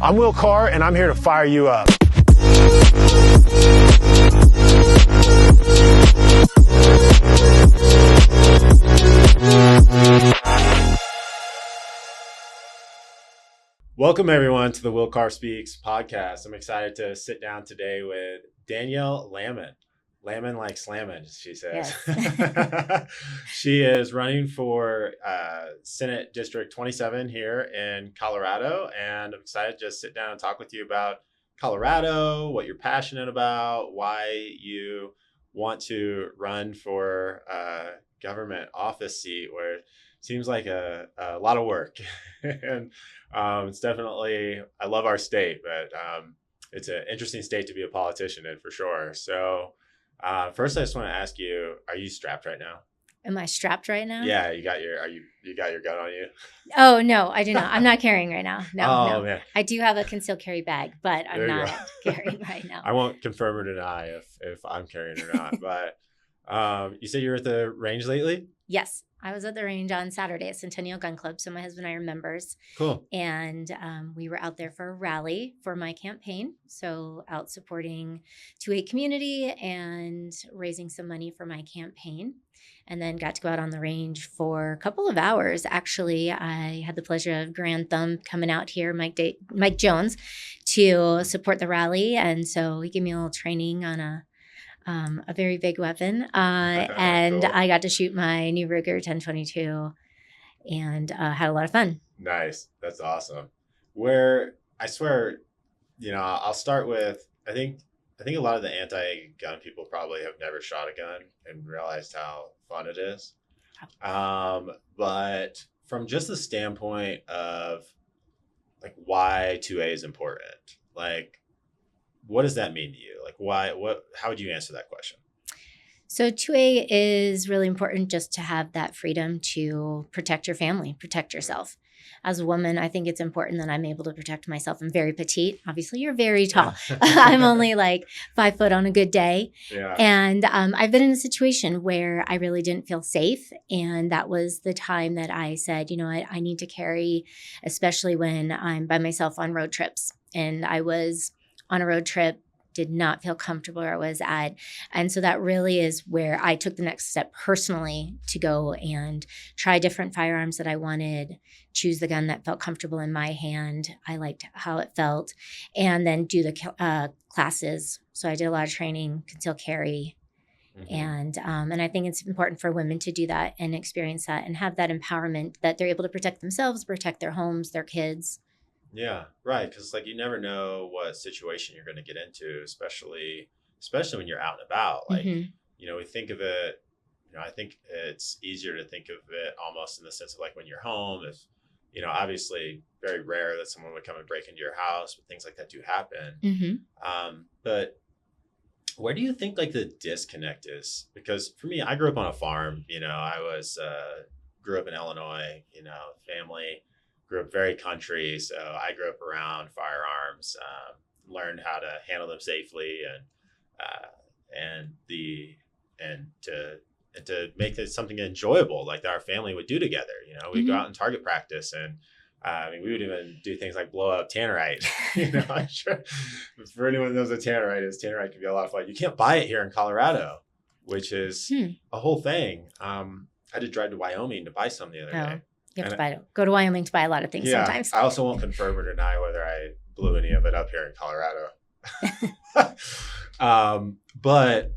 I'm Will Carr, and I'm here to fire you up. Welcome, everyone, to the Will Carr Speaks podcast. I'm excited to sit down today with Danielle Lammon. Lammon like slamming, she says. Yes. She is running for Senate District 27 here in Colorado, and I'm excited to just sit down and talk with you about Colorado, what you're passionate about, why you want to run for a government office seat where it seems like a lot of work. And it's definitely, I love our state, but it's an interesting state to be a politician in for sure. So first, I just want to ask you: are you strapped right now? Am I strapped right now? Yeah, you got your gun on you? Oh no, I do not. I'm not carrying right now. No. Man. I do have a concealed carry bag, but I'm not carrying right now. I won't confirm or deny if I'm carrying or not. But you said you were at the range lately? Yes, I was at the range on Saturday at Centennial Gun Club. So my husband and I are members. Cool. And we were out there for a rally for my campaign. So out supporting 2A community and raising some money for my campaign. And then got to go out on the range for a couple of hours. Actually, I had the pleasure of Grand Thumb coming out here, Mike Jones, to support the rally. And so he gave me a little training on a very big weapon. And cool. I got to shoot my new Ruger 1022 and had a lot of fun. Nice. That's awesome. Where I swear, I'll start with, I think a lot of the anti-gun people probably have never shot a gun and realized how fun it is. But from just the standpoint of like why 2A is important, like what does that mean to you? Like how would you answer that question? So 2A is really important just to have that freedom to protect your family, protect yourself. As a woman, I think it's important that I'm able to protect myself. I'm very petite. Obviously, you're very tall. I'm only like 5 foot on a good day. Yeah. And I've been in a situation where I really didn't feel safe. And that was the time that I said, I need to carry, especially when I'm by myself on road trips. And I was on a road trip, did not feel comfortable where I was at. And so that really is where I took the next step personally to go and try different firearms that I wanted, choose the gun that felt comfortable in my hand. I liked how it felt, and then do the classes. So I did a lot of training, concealed carry. Mm-hmm. And I think it's important for women to do that and experience that and have that empowerment that they're able to protect themselves, protect their homes, their kids. Yeah, right. Because like you never know what situation you're going to get into, especially when you're out and about. Like, we think of it, I think it's easier to think of it almost in the sense of like when you're home, if, obviously very rare that someone would come and break into your house, but things like that do happen. Mm-hmm. But where do you think like the disconnect is? Because for me, I grew up on a farm, I grew up in Illinois, family. Grew up very country, so I grew up around firearms, learned how to handle them safely, and to make it something enjoyable, like that our family would do together. We'd go out and target practice, and we would even do things like blow up tannerite. I'm sure for anyone who knows what tannerite is, tannerite can be a lot of fun. You can't buy it here in Colorado, which is a whole thing. I had to drive to Wyoming to buy some the other day. You have to go to Wyoming to buy a lot of things sometimes. I also won't confirm or deny whether I blew any of it up here in Colorado. But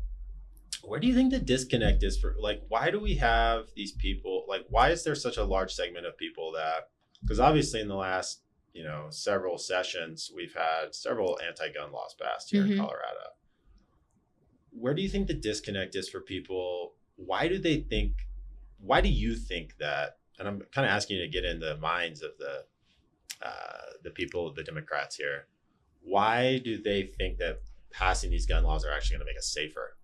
where do you think the disconnect is for, like, why do we have these people, like, why is there such a large segment of people that, because obviously in the last, several sessions, we've had several anti-gun laws passed here in Colorado. Where do you think the disconnect is for people? Why do you think that? And I'm kind of asking you to get in the minds of the people, the Democrats here. Why do they think that passing these gun laws are actually going to make us safer?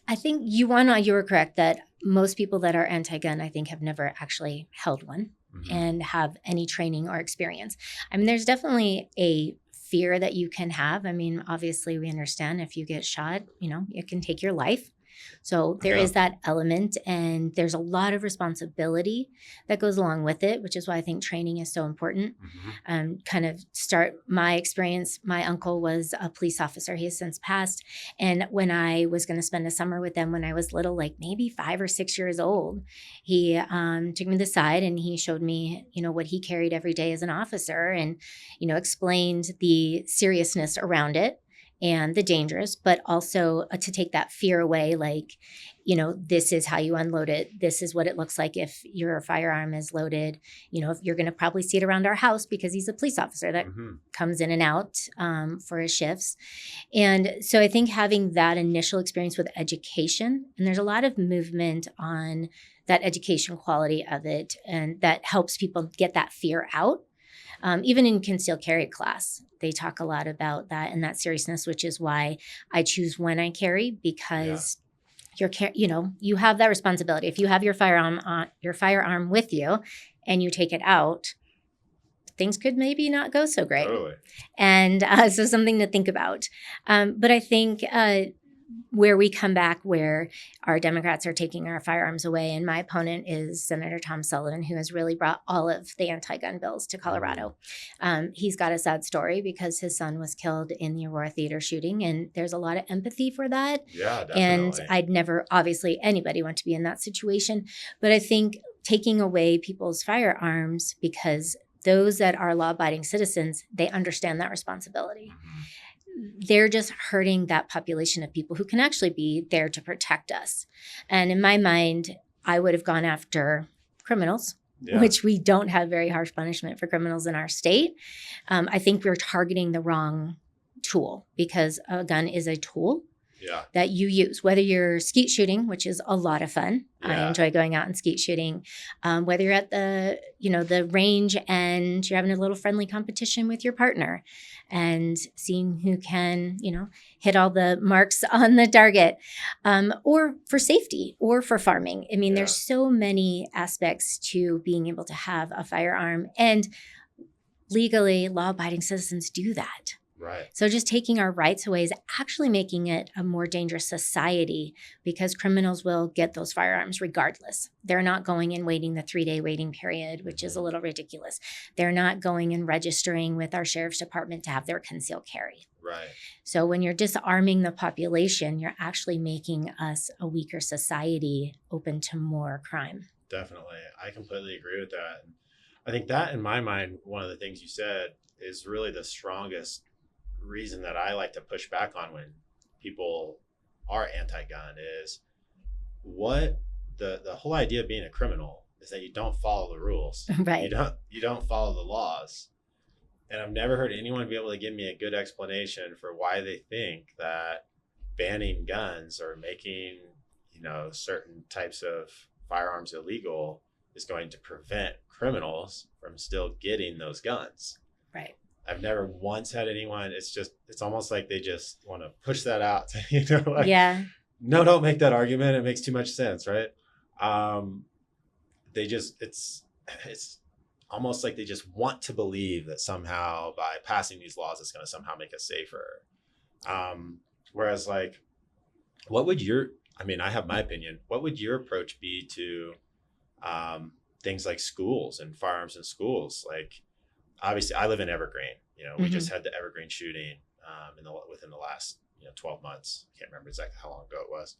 I think you were correct that most people that are anti-gun, I think, have never actually held one and have any training or experience. I mean, there's definitely a fear that you can have. I mean, obviously, we understand if you get shot, it can take your life. So there is that element, and there's a lot of responsibility that goes along with it, which is why I think training is so important. Kind of start my experience. My uncle was a police officer. He has since passed. And when I was going to spend a summer with them when I was little, like maybe 5 or 6 years old, he took me to the side and he showed me, what he carried every day as an officer, and, explained the seriousness around it and the dangerous, but also to take that fear away. Like, this is how you unload it. This is what it looks like if your firearm is loaded. If you're going to probably see it around our house because he's a police officer that comes in and out for his shifts. And so I think having that initial experience with education, and there's a lot of movement on that education quality of it, and that helps people get that fear out. Even in concealed carry class, they talk a lot about that and that seriousness, which is why I choose when I carry, because you have that responsibility. If you have your firearm with you and you take it out, things could maybe not go so great. Totally. And so something to think about. But I think where we come back, where our Democrats are taking our firearms away, and my opponent is Senator Tom Sullivan, who has really brought all of the anti-gun bills to Colorado. He's got a sad story because his son was killed in the Aurora Theater shooting, and there's a lot of empathy for that. Yeah, definitely. And I'd never, obviously, anybody want to be in that situation. But I think taking away people's firearms, because those that are law-abiding citizens, they understand that responsibility. They're just hurting that population of people who can actually be there to protect us. And in my mind, I would have gone after criminals, which we don't have very harsh punishment for criminals in our state. I think we're targeting the wrong tool, because a gun is a tool that you use, whether you're skeet shooting, which is a lot of fun. I enjoy going out and skeet shooting. Whether you're at the range and you're having a little friendly competition with your partner and seeing who can, hit all the marks on the target, or for safety or for farming. I mean, there's so many aspects to being able to have a firearm, and legally law-abiding citizens do that. Right. So just taking our rights away is actually making it a more dangerous society, because criminals will get those firearms regardless. They're not going and waiting the 3-day waiting period, which is a little ridiculous. They're not going and registering with our sheriff's department to have their concealed carry. Right. So when you're disarming the population, you're actually making us a weaker society, open to more crime. Definitely. I completely agree with that. I think that, in my mind, one of the things you said is really the strongest reason that I like to push back on when people are anti-gun is what the whole idea of being a criminal is that you don't follow the rules. Right. You don't follow the laws. And I've never heard anyone be able to give me a good explanation for why they think that banning guns or making, certain types of firearms illegal is going to prevent criminals from still getting those guns. Right. I've never once had anyone, it's almost like they just want to push that out. No, don't make that argument. It makes too much sense, right? It's almost like they just want to believe that somehow by passing these laws, it's going to somehow make us safer. Whereas like, I have my opinion. What would your approach be to things like schools and firearms in schools? Like, obviously, I live in Evergreen. We just had the Evergreen shooting within the last 12 months. I can't remember exactly how long ago it was.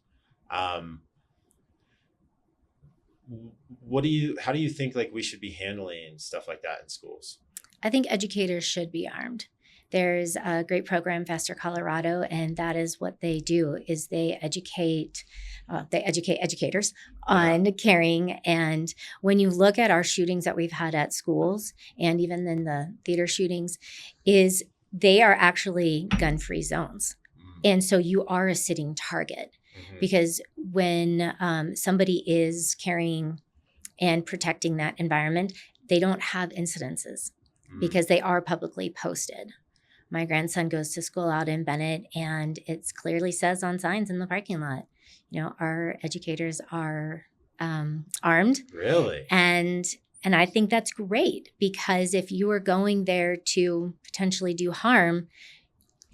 How do you think like we should be handling stuff like that in schools? I think educators should be armed. There's a great program, Faster Colorado, and that is what they do is they educate educators on carrying. And when you look at our shootings that we've had at schools, and even in the theater shootings, is they are actually gun-free zones. And so you are a sitting target, because when somebody is carrying and protecting that environment, they don't have incidences because they are publicly posted. My grandson goes to school out in Bennett, and it clearly says on signs in the parking lot, our educators are armed. Really? And I think that's great, because if you are going there to potentially do harm,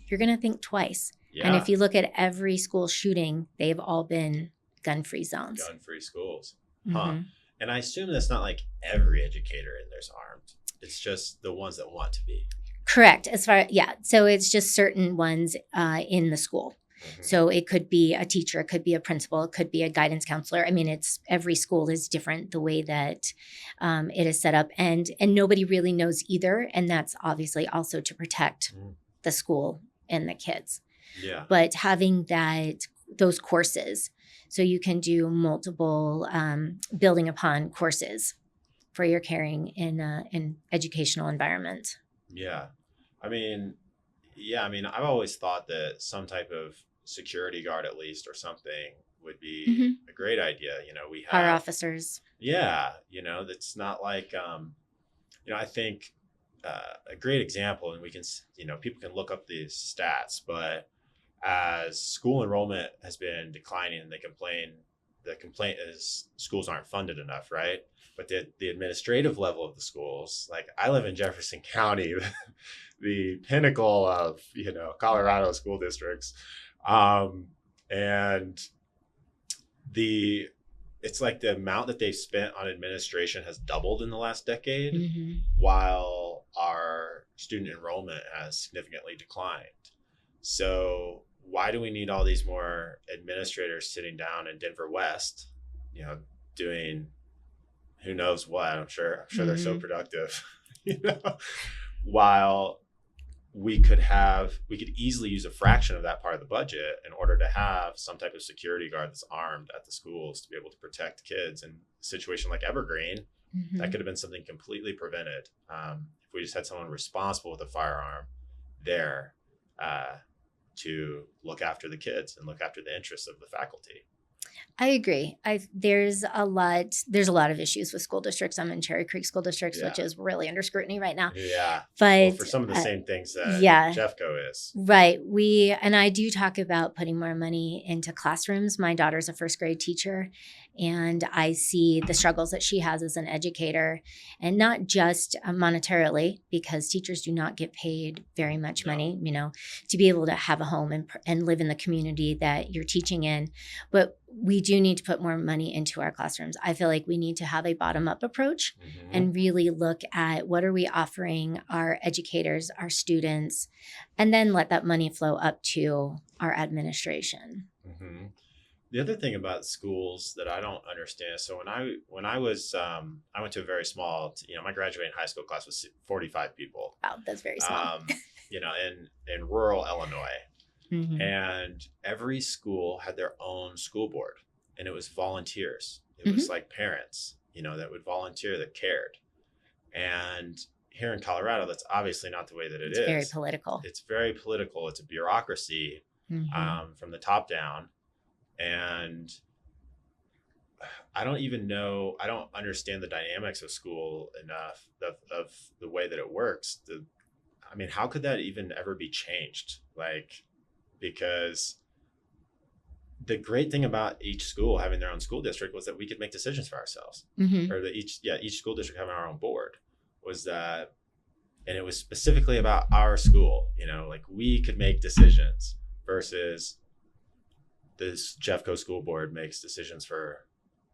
you're going to think twice. And if you look at every school shooting, they've all been gun-free zones. Gun-free schools. Mm-hmm. And I assume that's not like every educator in there's armed. It's just the ones that want to be. Correct. So it's just certain ones in the school. Mm-hmm. So it could be a teacher, it could be a principal, it could be a guidance counselor. I mean, every school is different the way that it is set up, and nobody really knows either. And that's obviously also to protect the school and the kids. Yeah. But having those courses, so you can do multiple building upon courses for your caring in an educational environment. Yeah. I mean, I've always thought that some type of security guard, at least, or something would be a great idea. We have our officers. Yeah. That's not like, I think a great example, and we can, people can look up these stats, but as school enrollment has been declining, and the complaint is schools aren't funded enough, right? But the administrative level of the schools, like I live in Jefferson County, the pinnacle of, Colorado school districts. And it's like the amount that they've spent on administration has doubled in the last decade, while our student enrollment has significantly declined. So why do we need all these more administrators sitting down in Denver West, doing who knows what? I'm sure they're so productive, while we could easily use a fraction of that part of the budget in order to have some type of security guard that's armed at the schools to be able to protect kids. In a situation like Evergreen, that could have been something completely prevented if we just had someone responsible with a firearm there to look after the kids and look after the interests of the faculty. I agree. There's a lot of issues with school districts. I'm in Cherry Creek School District, which is really under scrutiny right now. Yeah. But for some of the same things that Jeffco is. Right. I do talk about putting more money into classrooms. My daughter's a first grade teacher, and I see the struggles that she has as an educator, and not just monetarily, because teachers do not get paid very much money, to be able to have a home and live in the community that you're teaching in. But we do need to put more money into our classrooms. I feel like we need to have a bottom-up approach and really look at what are we offering our educators, our students, and then let that money flow up to our administration. The other thing about schools that I don't understand, so when I was I went to a very small, my graduating high school class was 45 people. Wow, that's very small. In rural Illinois. And every school had their own school board, and it was volunteers. It was like parents, that would volunteer, that cared. And here in Colorado, that's obviously not the way that it's very political. It's very political. It's a bureaucracy from the top down. And I don't understand the dynamics of school enough, of the way that it works. How could that even ever be changed? Because the great thing about each school having their own school district was that we could make decisions for ourselves, or that each school district having our own board was that, and it was specifically about our school, we could make decisions versus this Jeffco school board makes decisions for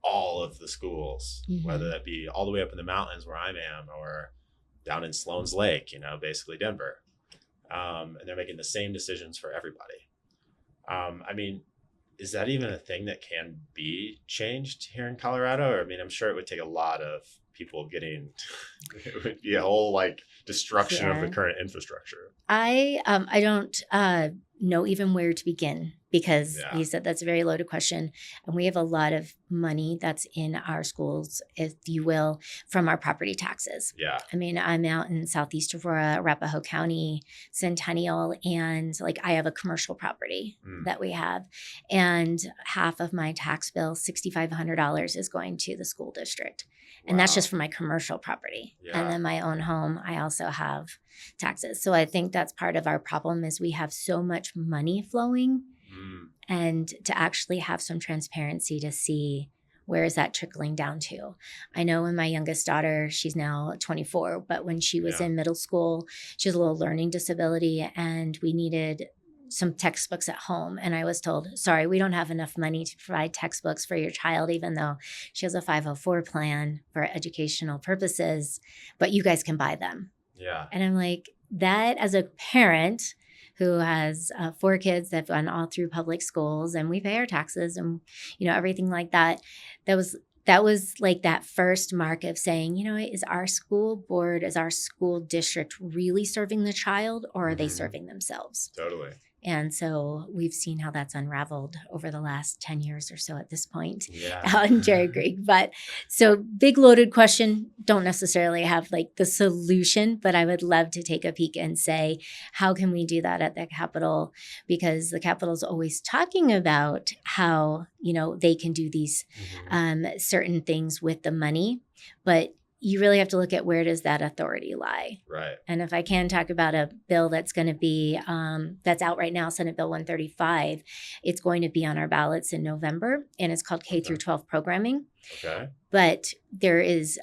all of the schools, whether that be all the way up in the mountains where I am or down in Sloan's Lake, basically Denver. And they're making the same decisions for everybody. Is that even a thing that can be changed here in Colorado? Or, I'm sure it would take a lot of people it would be a whole destruction of the current infrastructure. I don't know even where to begin, because you said that's a very loaded question. And we have a lot of money that's in our schools, if you will, from our property taxes. Yeah. I'm out in Southeast Aurora, Arapahoe County, Centennial, and I have a commercial property that we have. And half of my tax bill, $6,500, is going to the school district. And that's just for my commercial property. Yeah. And then my own home, I also have taxes. So I think that's part of our problem is we have so much money flowing, and to actually have some transparency to see where is that trickling down to. I know when my youngest daughter, she's now 24, but when she was in middle school, she has a little learning disability, and we needed some textbooks at home. And I was told, sorry, we don't have enough money to provide textbooks for your child, even though she has a 504 plan for educational purposes, but you guys can buy them. Yeah. And I'm like, that as a parent who has 4 kids that have gone all through public schools, and we pay our taxes and, everything like that, that was like that first mark of saying, is our school board, is our school district really serving the child, or are they serving themselves? Totally. And so we've seen how that's unraveled over the last 10 years or so at this point Yeah. out in Cherry Creek. But so big loaded question, don't necessarily have like the solution, but I would love to take a peek and say, how can we do that at the Capitol? Because the Capitol is always talking about how, they can do these certain things with the money, but you really have to look at where does that authority lie. Right. And if I can talk about a bill that's going to be, that's out right now, Senate Bill 135, it's going to be on our ballots in November, and it's called K through 12 programming. Okay. But there is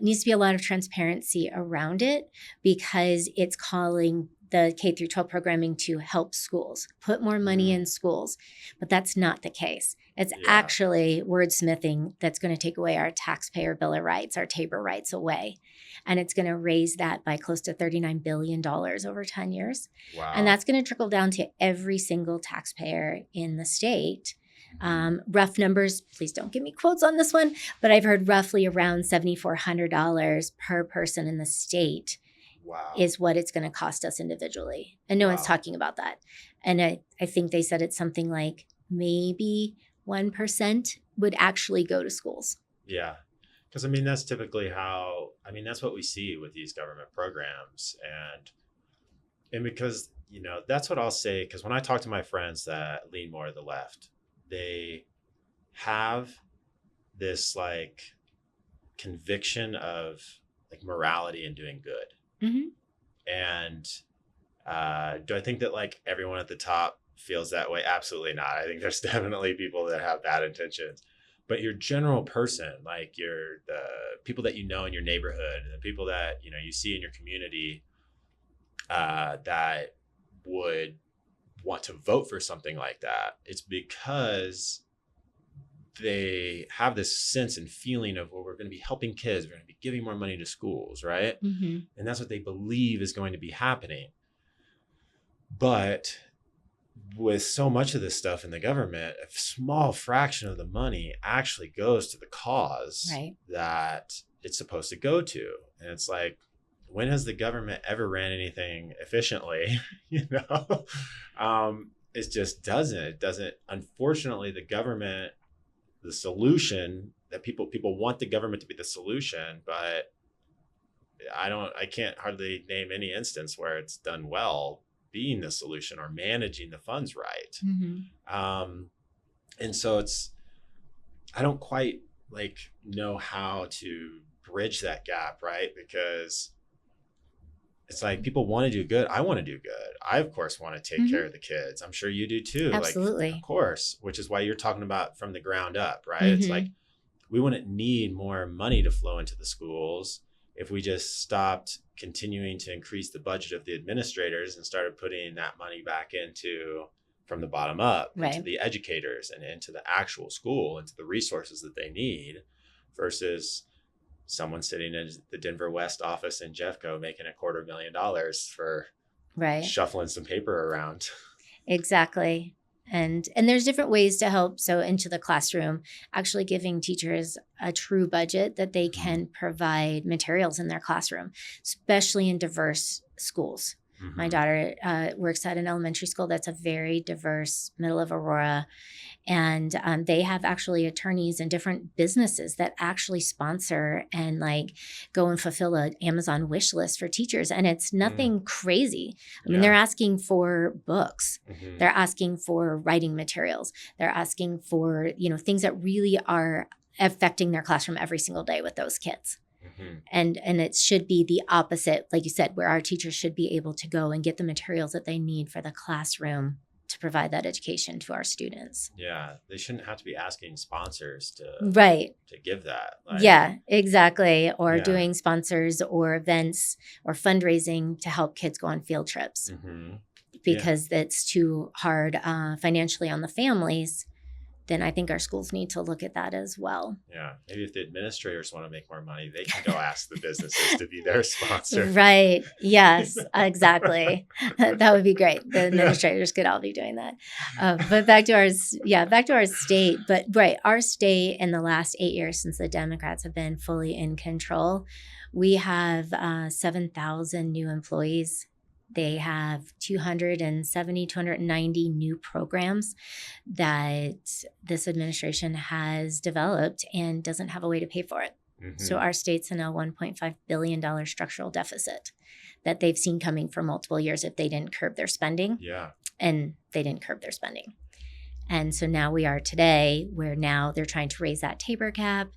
needs to be a lot of transparency around it, because it's calling the K through 12 programming to help schools, put more money in schools. But that's not the case. It's actually wordsmithing that's going to take away our taxpayer bill of rights, our TABOR rights away. And it's going to raise that by close to $39 billion over 10 years. Wow. And that's going to trickle down to every single taxpayer in the state. Rough numbers, please don't give me quotes on this one, but I've heard roughly around $7,400 per person in the state. Wow. Is what it's going to cost us individually. And no one's talking about that. And I think they said it's something like maybe 1% would actually go to schools. Yeah. Because that's typically that's what we see with these government programs. And because, that's what I'll say. Because when I talk to my friends that lean more to the left, they have this like conviction of like morality and doing good. And do I think that like everyone at the top feels that way? Absolutely not. I think there's definitely people that have bad intentions, but your general person, like the people that in your neighborhood, and the people that you see in your community that would want to vote for something like that, it's because they have this sense and feeling of, well, we're going to be helping kids, we're going to be giving more money to schools, right? And that's what they believe is going to be happening. But with so much of this stuff in the government, a small fraction of the money actually goes to the cause that it's supposed to go to. And it's like, when has the government ever ran anything efficiently? It just doesn't. It doesn't. Unfortunately, the solution that people want the government to be the solution, but I can't hardly name any instance where it's done well being the solution or managing the funds right. And so I don't quite know how to bridge that gap, right? Because it's like people want to do good. I want to do good. I, of course, want to take care of the kids. I'm sure you do too. Absolutely. Of course, which is why you're talking about from the ground up, right? It's like we wouldn't need more money to flow into the schools if we just stopped continuing to increase the budget of the administrators and started putting that money back from the bottom up, into the educators and into the actual school, into the resources that they need, versus someone sitting in the Denver West office in Jeffco making $250,000 for shuffling some paper around. Exactly. And there's different ways to help. So into the classroom, actually giving teachers a true budget that they can provide materials in their classroom, especially in diverse schools. My daughter works at an elementary school that's a very diverse, middle of Aurora. And they have actually attorneys and different businesses that actually sponsor and go and fulfill an Amazon wish list for teachers. And it's nothing crazy. I mean, they're asking for books. They're asking for writing materials. They're asking for, things that really are affecting their classroom every single day with those kids. And it should be the opposite, like you said, where our teachers should be able to go and get the materials that they need for the classroom to provide that education to our students. Yeah, they shouldn't have to be asking sponsors to give that. Yeah, exactly. Or doing sponsors or events or fundraising to help kids go on field trips. because it's too hard financially on the families, then I think our schools need to look at that as well. Yeah. Maybe if the administrators want to make more money, they can go ask the businesses to be their sponsor. Right. Yes, exactly. That would be great. The administrators could all be doing that. But back to our state. But right, our state in the last 8 years since the Democrats have been fully in control, we have 7,000 new employees. They have 290 new programs that this administration has developed and doesn't have a way to pay for it. Mm-hmm. So our state's in a $1.5 billion structural deficit that they've seen coming for multiple years if they didn't curb their spending. Yeah. And they didn't curb their spending. And so now we are today where now they're trying to raise that TABOR cap,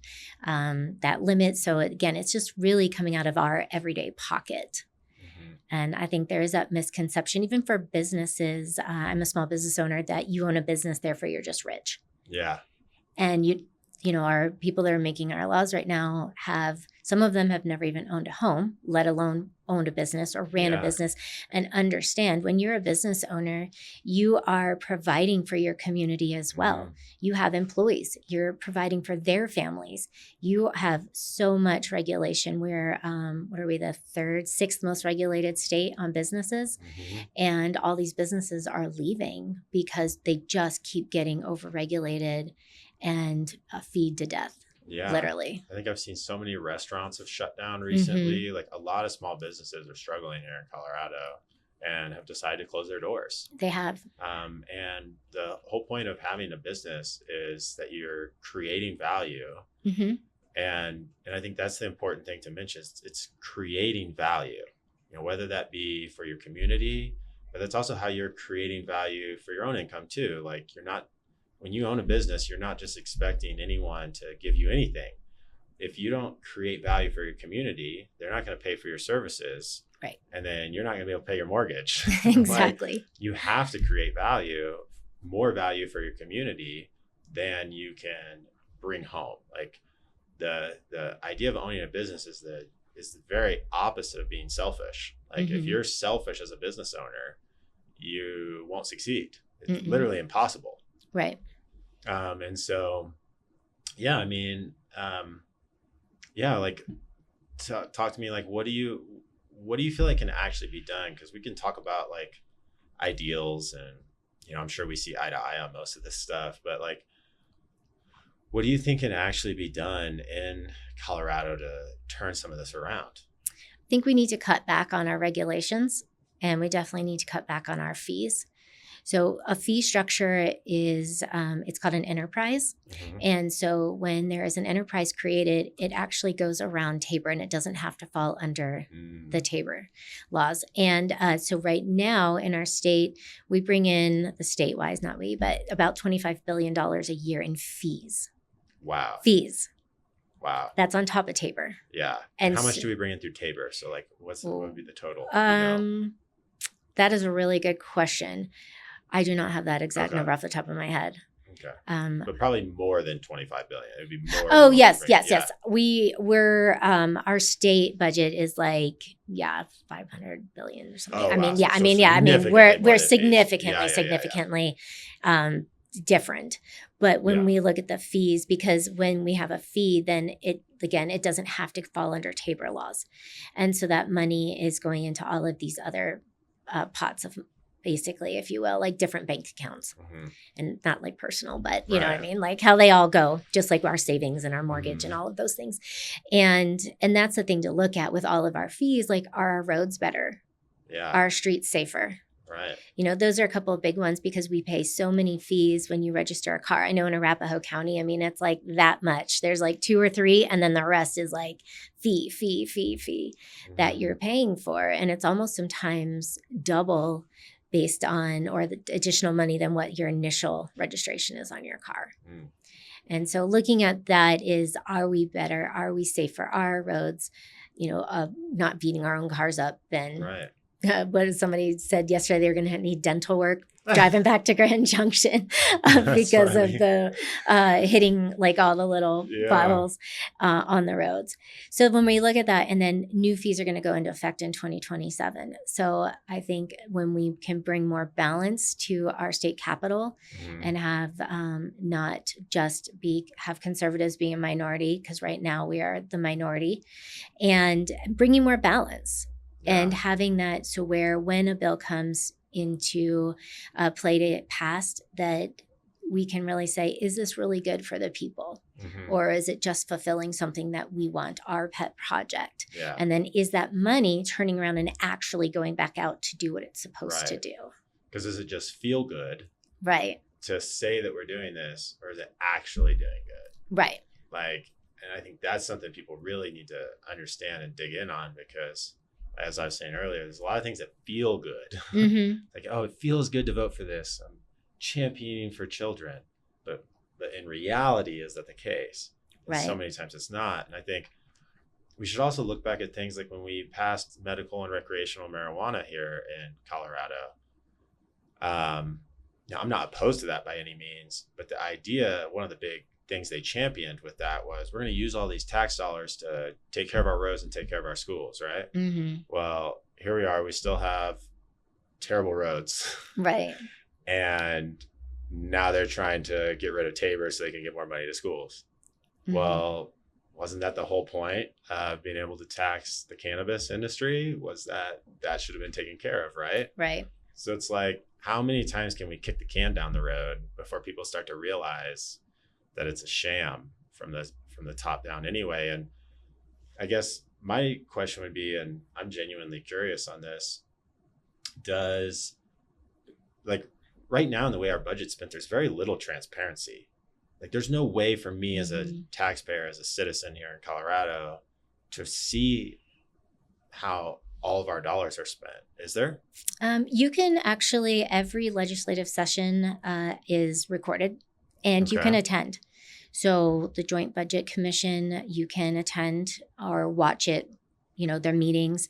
that limit. So again, it's just really coming out of our everyday pocket. And I think there is that misconception, even for businesses. I'm a small business owner, that you own a business, therefore you're just rich. Yeah. And our people that are making our laws right now some of them have never even owned a home, let alone owned a business or ran a business, and understand when you're a business owner, you are providing for your community as well. Mm-hmm. You have employees, you're providing for their families. You have so much regulation. We're, what are we, the sixth most regulated state on businesses? Mm-hmm. And all these businesses are leaving because they just keep getting overregulated and feed to death. Yeah. Literally. I think I've seen so many restaurants have shut down recently. Mm-hmm. Like a lot of small businesses are struggling here in Colorado and have decided to close their doors. They have. And the whole point of having a business is that you're creating value. Mm-hmm. And I think that's the important thing to mention. It's creating value, whether that be for your community, but that's also how you're creating value for your own income too. Like when you own a business, you're not just expecting anyone to give you anything. If you don't create value for your community, they're not going to pay for your services. Right. And then you're not going to be able to pay your mortgage. Exactly. You have to create more value for your community than you can bring home. Like the idea of owning a business is the very opposite of being selfish. Like if you're selfish as a business owner, you won't succeed. It's literally impossible. Right. And so, talk to me, like, what do you feel like can actually be done? Because we can talk about like ideals and, I'm sure we see eye to eye on most of this stuff, but like, what do you think can actually be done in Colorado to turn some of this around? I think we need to cut back on our regulations, and we definitely need to cut back on our fees. So a fee structure is, it's called an enterprise. Mm-hmm. And so when there is an enterprise created, it actually goes around TABOR and it doesn't have to fall under the TABOR laws. And so right now in our state, we bring in, the state-wise, not we, but about $25 billion a year in fees. Wow. Fees. Wow. That's on top of TABOR. Yeah. And how much do we bring in through TABOR? So like what would be the total? That is a really good question. I do not have that exact number off the top of my head. Okay. But probably more than 25 billion. It would be more. Oh, yes. We're our state budget is like 500 billion or something. Oh, wow. We're significantly different. But when we look at the fees, because when we have a fee, then it doesn't have to fall under TABOR laws. And so that money is going into all of these other pots of, basically, if you will, like different bank accounts, and not like personal, but you know what I mean? Like how they all go, just like our savings and our mortgage and all of those things. And that's the thing to look at with all of our fees, like, are our roads better? Yeah. Are our streets safer? Right. Those are a couple of big ones because we pay so many fees when you register a car. I know in Arapahoe County, it's like that much. There's like 2 or 3, and then the rest is like fee that you're paying for. And it's almost sometimes double based on, or the additional money than what your initial registration is on your car. And so looking at that is, are we better? Are we safer? Are our roads, not beating our own cars up and what somebody said yesterday, they were going to need dental work driving back to Grand Junction because funny. of the hitting like all the little bottles on the roads. So when we look at that, and then new fees are going to go into effect in 2027. So I think when we can bring more balance to our state capital and have not just have conservatives being a minority, because right now we are the minority, and bringing more balance. And having that so where when a bill comes into play to get passed, that we can really say, is this really good for the people? Or is it just fulfilling something that we want, our pet project? And then is that money turning around and actually going back out to do what it's supposed to do? Because does it just feel good? Right. To say that we're doing this, or is it actually doing good? Right. Like, and I think that's something people really need to understand and dig in on, because as I was saying earlier, there's a lot of things that feel good. Like, oh, it feels good to vote for this. I'm championing for children. But in reality, is that the case? And so many times it's not. And I think we should also look back at things like when we passed medical and recreational marijuana here in Colorado. Now, I'm not opposed to that by any means, but the idea, one of the big things they championed with that was, we're going to use all these tax dollars to take care of our roads and take care of our schools, right? Well, here we are. We still have terrible roads. Right. And now they're trying to get rid of TABOR so they can get more money to schools. Well, wasn't that the whole point of being able to tax the cannabis industry? Was that should have been taken care of, right? Right. So it's like, how many times can we kick the can down the road before people start to realize that it's a sham from the top down anyway? And I guess my question would be, and I'm genuinely curious on this, does, like, right now in the way our budget's spent, there's very little transparency. Like, there's no way for me as a taxpayer, as a citizen here in Colorado, to see how all of our dollars are spent. Is there? You can actually, every legislative session is recorded, and you can attend. So the Joint Budget Commission, you can attend or watch it, their meetings.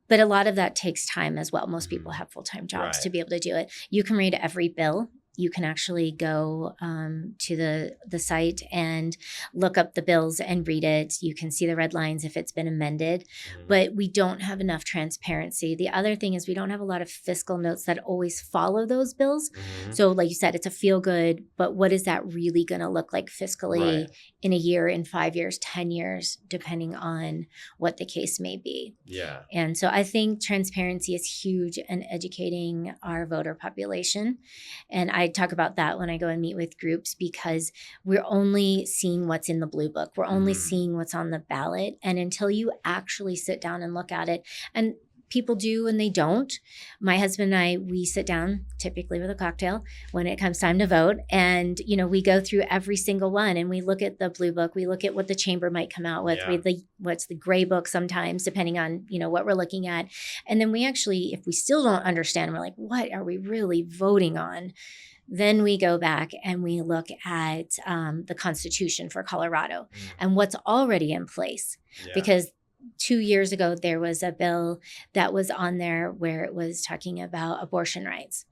But a lot of that takes time as well. Most people have full-time jobs to be able to do it. You can read every bill. You can actually go to the site and look up the bills and read it. You can see the red lines if it's been amended, but we don't have enough transparency. The other thing is we don't have a lot of fiscal notes that always follow those bills. So like you said, it's a feel good, but what is that really going to look like fiscally in a year, in 5 years, 10 years, depending on what the case may be. Yeah. And so I think transparency is huge in educating our voter population. And I talk about that when I go and meet with groups, because we're only seeing what's in the blue book. We're only seeing what's on the ballot. And until you actually sit down and look at it, and people do and they don't. My husband and I, we sit down typically with a cocktail when it comes time to vote. And, we go through every single one and we look at the blue book. We look at what the chamber might come out with. What's the gray book sometimes, depending on, what we're looking at. And then we actually, if we still don't understand, we're like, what are we really voting on? Then we go back and we look at the Constitution for Colorado and what's already in place. Because 2 years ago, there was a bill that was on there where it was talking about abortion rights.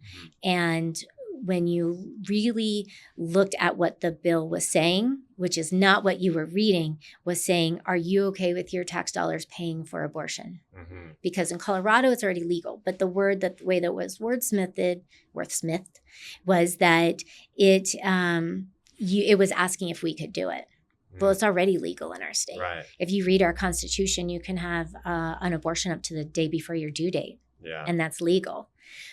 And when you really looked at what the bill was saying, which is not what you were reading, was saying, are you okay with your tax dollars paying for abortion? Because in Colorado, it's already legal. But the way that was wordsmithed was that it was asking if we could do it. Well, it's already legal in our state. Right. If you read our Constitution, you can have an abortion up to the day before your due date. Yeah. And that's legal.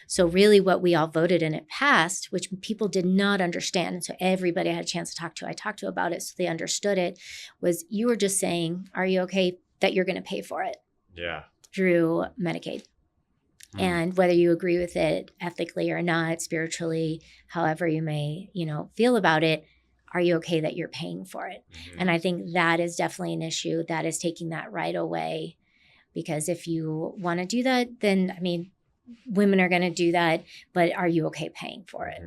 So really what we all voted and it passed, which people did not understand. And so everybody I had a chance to talk to, I talked to about it so they understood it, was you were just saying, are you okay that you're going to pay for it? Yeah. Through Medicaid. And whether you agree with it ethically or not, spiritually, however you may, feel about it, are you okay that you're paying for it? And I think that is definitely an issue that is taking that right away. Because if you want to do that, then, women are going to do that, but are you okay paying for it?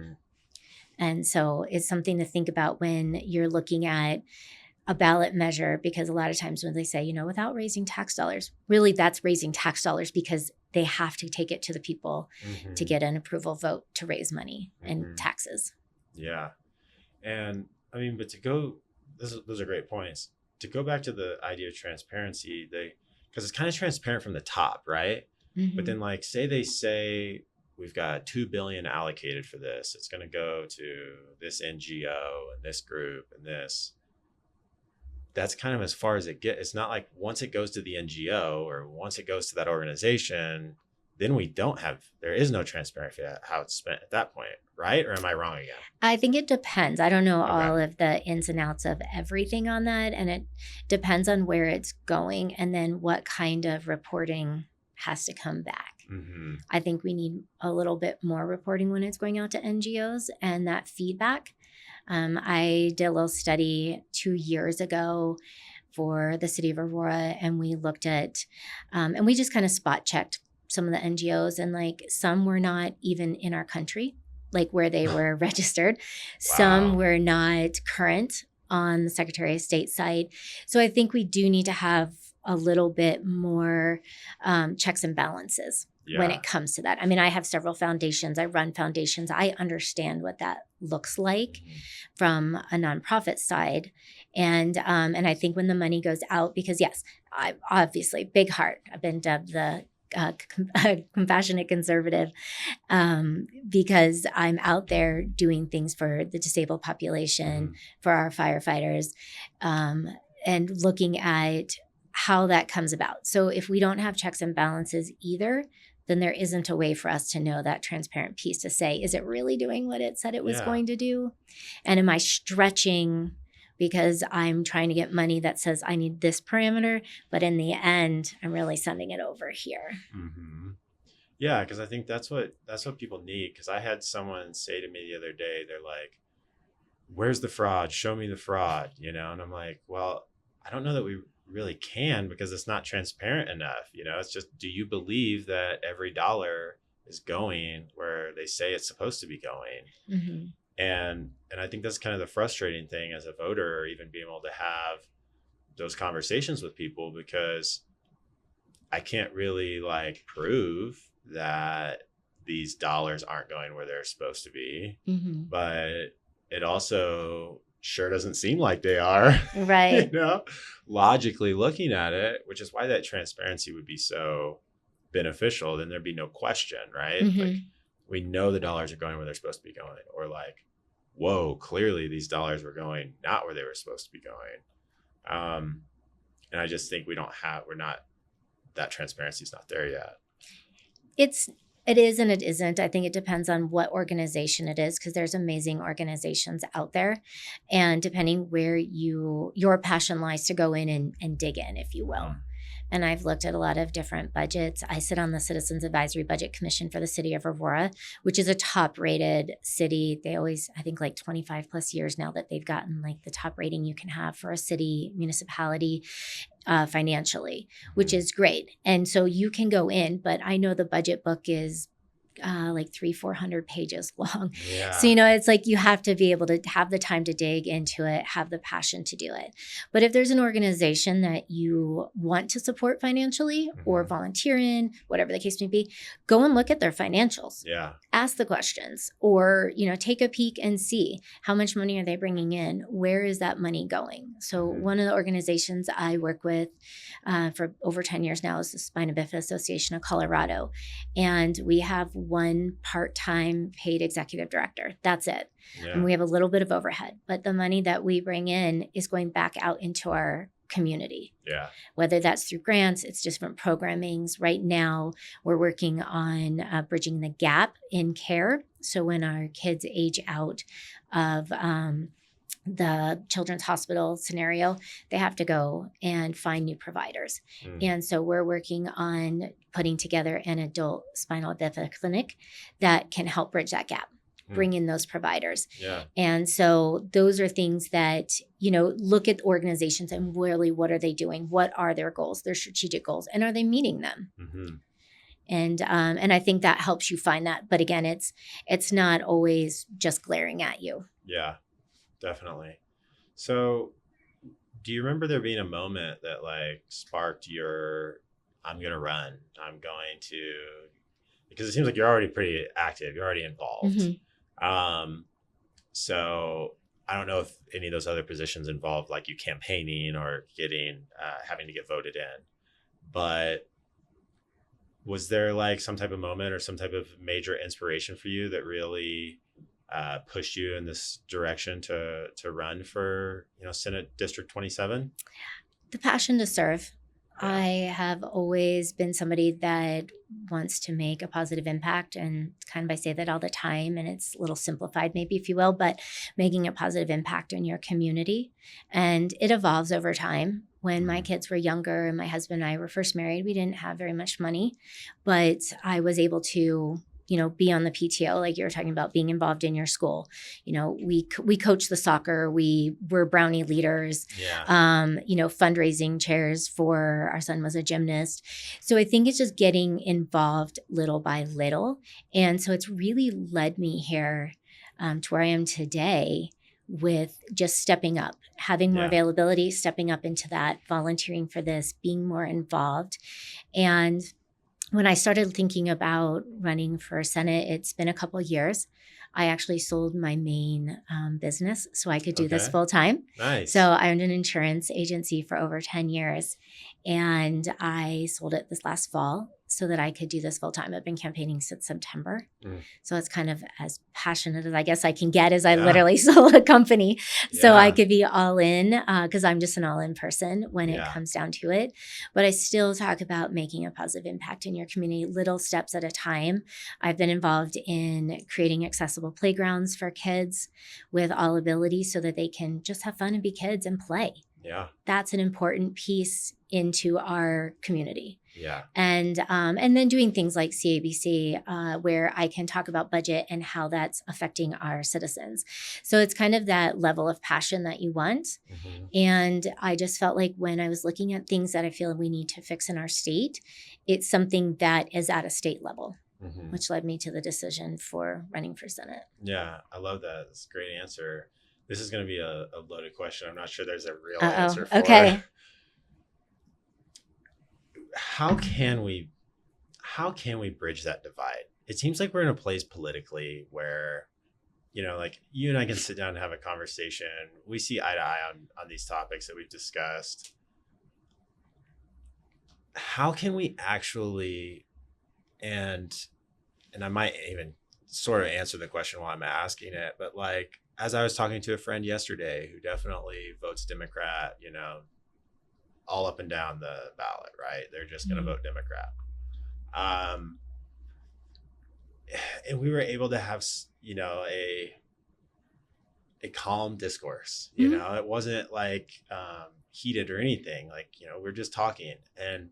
And so it's something to think about when you're looking at a ballot measure, because a lot of times when they say, without raising tax dollars, really that's raising tax dollars because they have to take it to the people to get an approval vote to raise money and taxes. Yeah. And I mean, but those are great points. To go back to the idea of transparency, because it's kind of transparent from the top, right? But then like, say we've got 2 billion allocated for this. It's going to go to this NGO and this group and this. That's kind of as far as it gets. It's not like once it goes to the NGO or once it goes to that organization, then there is no transparency at how it's spent at that point, right? Or am I wrong again? I think it depends. I don't know all of the ins and outs of everything on that. And it depends on where it's going and then what kind of reporting has to come back. I think we need a little bit more reporting when it's going out to NGOs and that feedback. I did a little study 2 years ago for the city of Aurora, and we looked at, and we just kind of spot checked some of the NGOs, and like some were not even in our country, like where they were registered. Wow. Some were not current on the Secretary of State site. So I think we do need to have a little bit more checks and balances when it comes to that. I mean, I have several foundations. I run foundations. I understand what that looks like from a nonprofit side. And I think when the money goes out, because yes, I obviously big heart. I've been dubbed the compassionate conservative because I'm out there doing things for the disabled population, for our firefighters, and looking at how that comes about. So if we don't have checks and balances either, then there isn't a way for us to know that transparent piece to say, is it really doing what it said it was going to do? And am I stretching because I'm trying to get money that says I need this parameter, but in the end, I'm really sending it over here. Yeah, because I think that's what people need. Because I had someone say to me the other day, they're like, where's the fraud? Show me the fraud, And I'm like, well, I don't know that we really can because it's not transparent enough. It's just, do you believe that every dollar is going where they say it's supposed to be going? And I think that's kind of the frustrating thing as a voter, or even being able to have those conversations with people, because I can't really like prove that these dollars aren't going where they're supposed to be, but it also sure doesn't seem like they are, right? Logically looking at it, which is why that transparency would be so beneficial. Then there'd be no question, right? Like, we know the dollars are going where they're supposed to be going, or like, whoa, clearly these dollars were going not where they were supposed to be going. And I just think that transparency is not there yet. It is and it isn't. I think it depends on what organization it is, because there's amazing organizations out there. And depending where your passion lies to go in and dig in, if you will. And I've looked at a lot of different budgets. I sit on the Citizens Advisory Budget Commission for the city of Aurora, which is a top rated city. They always, I think like 25 plus years now that they've gotten like the top rating you can have for a city municipality financially, which is great. And so you can go in, but I know the budget book is like 300-400 pages long. So, it's like you have to be able to have the time to dig into it, have the passion to do it. But if there's an organization that you want to support financially or volunteer in, whatever the case may be, go and look at their financials. Ask the questions, or, take a peek and see how much money are they bringing in? Where is that money going? So one of the organizations I work with for over 10 years now is the Spina Bifida Association of Colorado. And we have one part-time paid executive director. That's it. And we have a little bit of overhead, but the money that we bring in is going back out into our community. Whether that's through grants, it's different programmings. Right now, we're working on bridging the gap in care. So when our kids age out of the children's hospital scenario, they have to go and find new providers. And so we're working on putting together an adult spinal bifida clinic that can help bridge that gap, bring in those providers. And so those are things that, look at organizations and really, what are they doing? What are their goals, their strategic goals, and are they meeting them? And I think that helps you find that. But again, it's not always just glaring at you. Definitely. So do you remember there being a moment that like sparked your, I'm going to run. Because it seems like you're already pretty active. You're already involved. So I don't know if any of those other positions involve like you campaigning or having to get voted in, but was there like some type of moment or some type of major inspiration for you that really pushed you in this direction to run for, Senate District 27? The passion to serve. Yeah. I have always been somebody that wants to make a positive impact, and I say that all the time, and it's a little simplified maybe, if you will, but making a positive impact in your community. And it evolves over time. When my kids were younger and my husband and I were first married, we didn't have very much money, but I was able to be on the PTO, like you were talking about, being involved in your school. We coached the soccer. We were brownie leaders, fundraising chairs for our son was a gymnast. So I think it's just getting involved little by little. And so it's really led me here to where I am today with just stepping up, having more availability, stepping up into that, volunteering for this, being more involved. And when I started thinking about running for Senate, it's been a couple of years. I actually sold my main business so I could do this full time. Nice. So I owned an insurance agency for over 10 years, and I sold it this last fall so that I could do this full time. I've been campaigning since September. So it's kind of as passionate as I guess I can get, as I literally sold a company. So I could be all in because I'm just an all in person when it comes down to it. But I still talk about making a positive impact in your community, little steps at a time. I've been involved in creating accessible playgrounds for kids with all abilities so that they can just have fun and be kids and play. Yeah. That's an important piece into our community. Yeah. And then doing things like CABC, where I can talk about budget and how that's affecting our citizens. So it's kind of that level of passion that you want. And I just felt like when I was looking at things that I feel we need to fix in our state, it's something that is at a state level, which led me to the decision for running for Senate. Yeah, I love that. It's a great answer. This is going to be a loaded question. I'm not sure there's a real answer for it. How can we bridge that divide? It seems like we're in a place politically where, like you and I can sit down and have a conversation. We see eye to eye on these topics that we've discussed. How can we actually, and I might even sort of answer the question while I'm asking it, but like, as I was talking to a friend yesterday who definitely votes Democrat, all up and down the ballot, right? They're just going to vote Democrat. And we were able to have, a calm discourse, it wasn't like heated or anything, like, we're just talking. And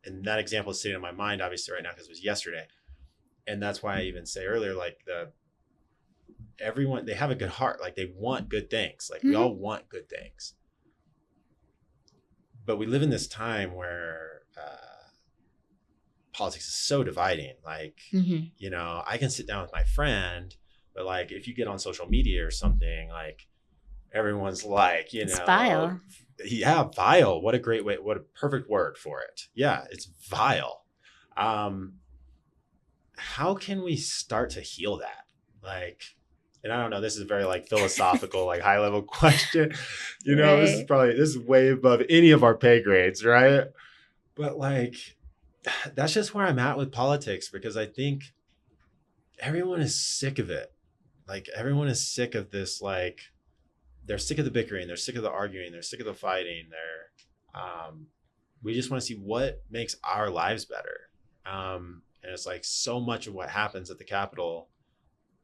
that example is sitting in my mind, obviously right now, because it was yesterday. And that's why I even say earlier, like everyone, they have a good heart. Like they want good things. Like we all want good things. But we live in this time where politics is so dividing. Like, I can sit down with my friend, but like if you get on social media or something, like everyone's like, it's vile. Yeah, vile. What a great way. What a perfect word for it. Yeah, it's vile. How can we start to heal that? Like, and I don't know, this is a very like philosophical, like high level question. Right. This is way above any of our pay grades, right? But like, that's just where I'm at with politics, because I think everyone is sick of it. Like everyone is sick of this, like they're sick of the bickering, they're sick of the arguing, they're sick of the fighting. We just want to see what makes our lives better. And it's like so much of what happens at the Capitol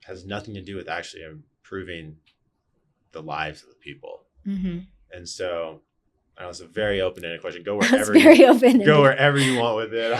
has nothing to do with actually improving the lives of the people. And so I know it's a very open-ended question. Go wherever you want with it.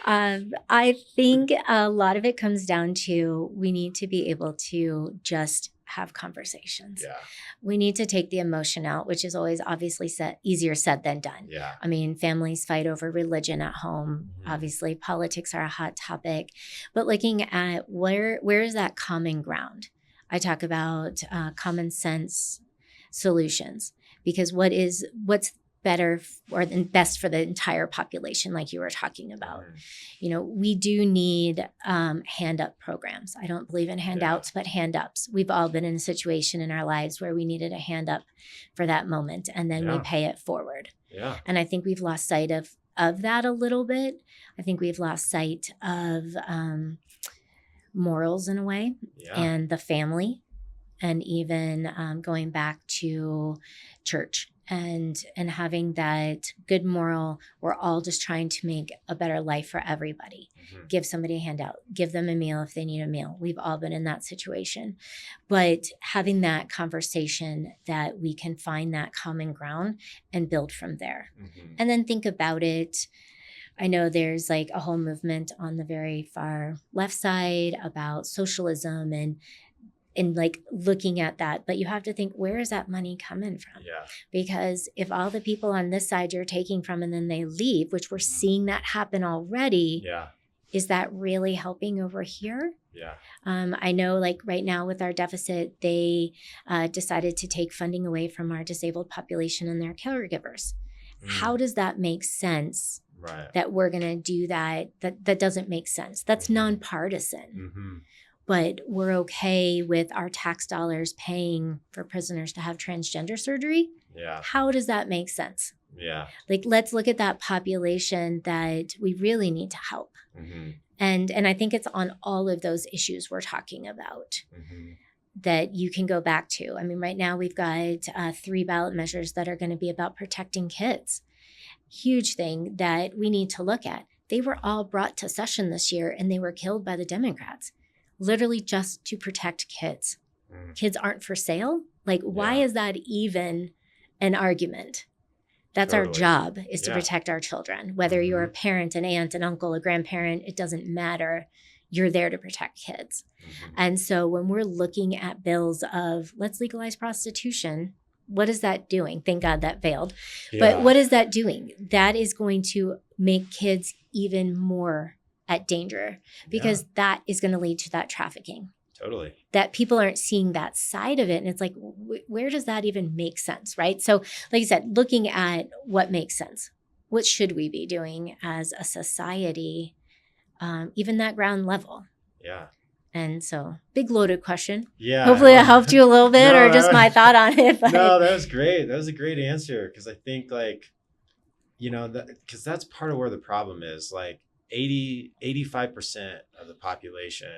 I think a lot of it comes down to we need to be able to just have conversations. Yeah. We need to take the emotion out, which is always obviously easier said than done. Yeah. I mean, families fight over religion at home. Obviously, politics are a hot topic. But looking at where is that common ground? I talk about common sense solutions, because what's better or best for the entire population, like you were talking about. We do need hand up programs. I don't believe in handouts, but hand ups. We've all been in a situation in our lives where we needed a hand up for that moment, and then we pay it forward. Yeah. And I think we've lost sight of that a little bit. I think we've lost sight of morals in a way, and the family, and even going back to church and having that good moral. We're all just trying to make a better life for everybody. Give somebody a handout, give them a meal if they need a meal. We've all been in that situation, but having that conversation that we can find that common ground and build from there. And then think about it. I know there's like a whole movement on the very far left side about socialism and like looking at that, but you have to think, where is that money coming from? Because if all the people on this side you're taking from and then they leave, which we're seeing that happen already, is that really helping over here? I know like right now with our deficit, they decided to take funding away from our disabled population and their caregivers. How does that make sense? That we're going to do that? That doesn't make sense. That's nonpartisan. But we're okay with our tax dollars paying for prisoners to have transgender surgery. How does that make sense? Like, let's look at that population that we really need to help. And I think it's on all of those issues we're talking about that you can go back to. I mean, right now we've got 3 ballot measures that are going to be about protecting kids. Huge thing that we need to look at. They were all brought to session this year and they were killed by the Democrats. Literally just to protect kids. Kids aren't for sale. Like, why is that even an argument? That's our job, is to protect our children. Whether you're a parent, an aunt, an uncle, a grandparent, it doesn't matter. You're there to protect kids. And so when we're looking at bills of let's legalize prostitution, what is that doing? Thank God that failed. But what is that doing? That is going to make kids even more at danger, because that is going to lead to that trafficking. That people aren't seeing that side of it. And it's like, where does that even make sense, right? So like I said, looking at what makes sense. What should we be doing as a society, even that ground level? And so big loaded question. Hopefully I helped you a little bit or just my thought on it. But. No, that was great. That was a great answer. Because I think because that's part of where the problem is. Like, 85% of the population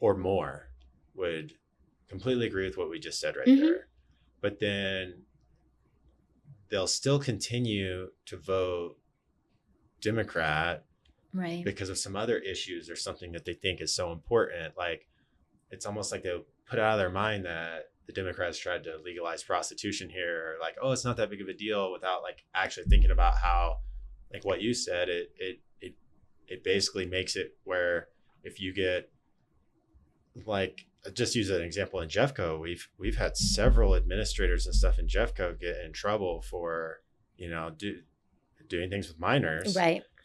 or more would completely agree with what we just said right there. But then they'll still continue to vote Democrat because of some other issues or something that they think is so important. Like, it's almost like they'll put out of their mind that the Democrats tried to legalize prostitution here, or like, oh, it's not that big of a deal, without like actually thinking about how, like what you said, it basically makes it where if you get, like, just use an example in Jeffco, we've had several administrators and stuff in Jeffco get in trouble for, doing things with minors.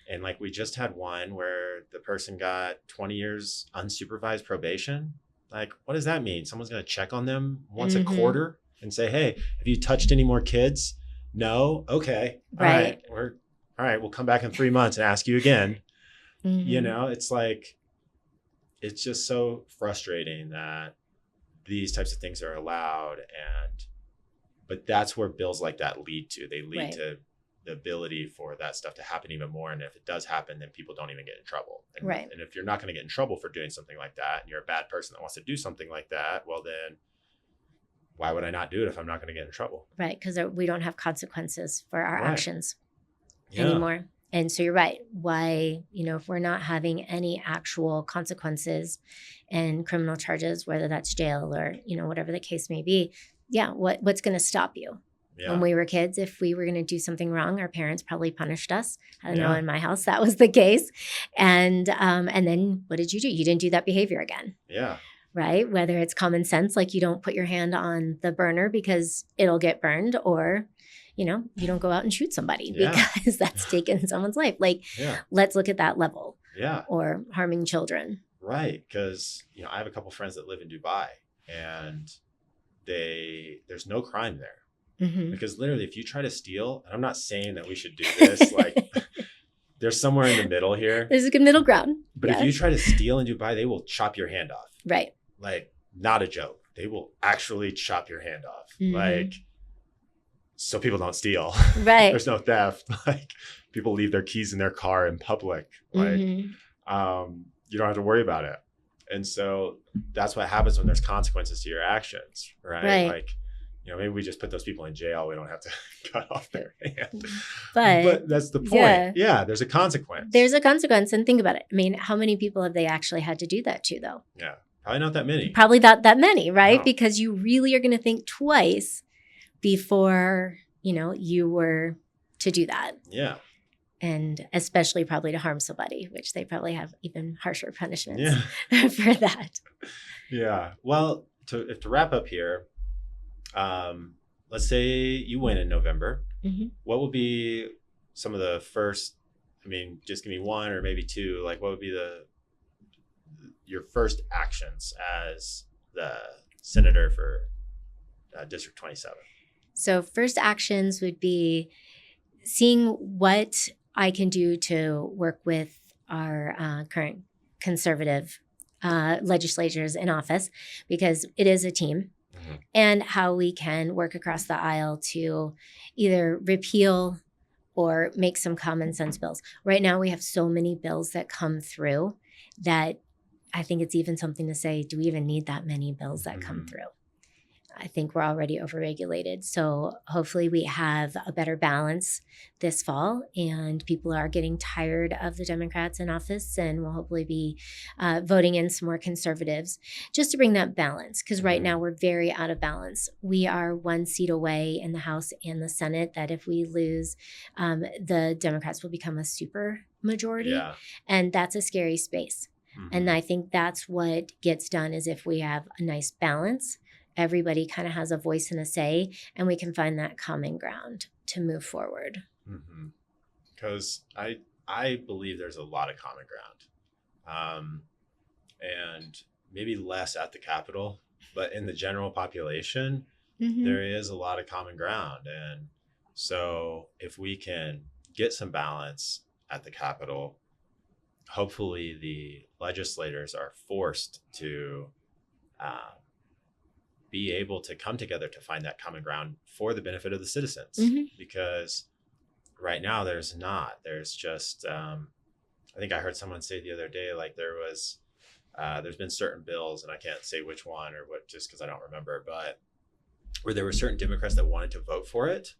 And like, we just had one where the person got 20 years unsupervised probation. Like, what does that mean? Someone's going to check on them once a quarter and say, hey, have you touched any more kids? No. Okay. All right, we'll come back in 3 months and ask you again. It's like, it's just so frustrating that these types of things are allowed. But that's where bills like that lead to. They lead to the ability for that stuff to happen even more. And if it does happen, then people don't even get in trouble. And if you're not going to get in trouble for doing something like that, and you're a bad person that wants to do something like that, well, then why would I not do it if I'm not going to get in trouble? Because we don't have consequences for our actions anymore. And so you're right. Why, if we're not having any actual consequences and criminal charges, whether that's jail or, whatever the case may be, what's going to stop you? When we were kids, if we were going to do something wrong, our parents probably punished us. I know in my house that was the case. And then what did you do? You didn't do that behavior again. Right? Whether it's common sense, like you don't put your hand on the burner because it'll get burned, or you don't go out and shoot somebody because that's taken someone's life. Like, let's look at that level. Or harming children. Right. Because, I have a couple friends that live in Dubai, and there's no crime there. Because literally, if you try to steal, and I'm not saying that we should do this, like there's somewhere in the middle here. There's a good middle ground. But if you try to steal in Dubai, they will chop your hand off. Right. Like, not a joke. They will actually chop your hand off. Like, so people don't steal. Right. There's no theft. Like, people leave their keys in their car in public. Like, you don't have to worry about it. And so that's what happens when there's consequences to your actions, right? Like, maybe we just put those people in jail. We don't have to cut off their hand. But that's the point. Yeah, there's a consequence. There's a consequence. And think about it. I mean, how many people have they actually had to do that to, though? Yeah, probably not that many. Probably not that many, right? No. Because you really are going to think twice before, you were to do that. Yeah. And especially probably to harm somebody, which they probably have even harsher punishments for that. Yeah. Well, to wrap up here, let's say you win in November. What would be some of the first, just give me one or maybe two, like what would be your first actions as the senator for District 27? So first actions would be seeing what I can do to work with our current conservative legislators in office, because it is a team, and how we can work across the aisle to either repeal or make some common sense bills. Right now, we have so many bills that come through that I think it's even something to say, do we even need that many bills that come through? I think we're already overregulated. So hopefully we have a better balance this fall, and people are getting tired of the Democrats in office, and we'll hopefully be voting in some more conservatives just to bring that balance. Because right now we're very out of balance. We are one seat away in the House and the Senate that if we lose, the Democrats will become a super majority. Yeah. And that's a scary space. And I think that's what gets done is if we have a nice balance, everybody kind of has a voice and a say, and we can find that common ground to move forward. Because I believe there's a lot of common ground, and maybe less at the Capitol, but in the general population, there is a lot of common ground. And so if we can get some balance at the Capitol, hopefully the legislators are forced to be able to come together to find that common ground for the benefit of the citizens. Because right now there's just, I think I heard someone say the other day, like there's been certain bills, and I can't say which one or what, just because I don't remember, but where there were certain Democrats that wanted to vote for it,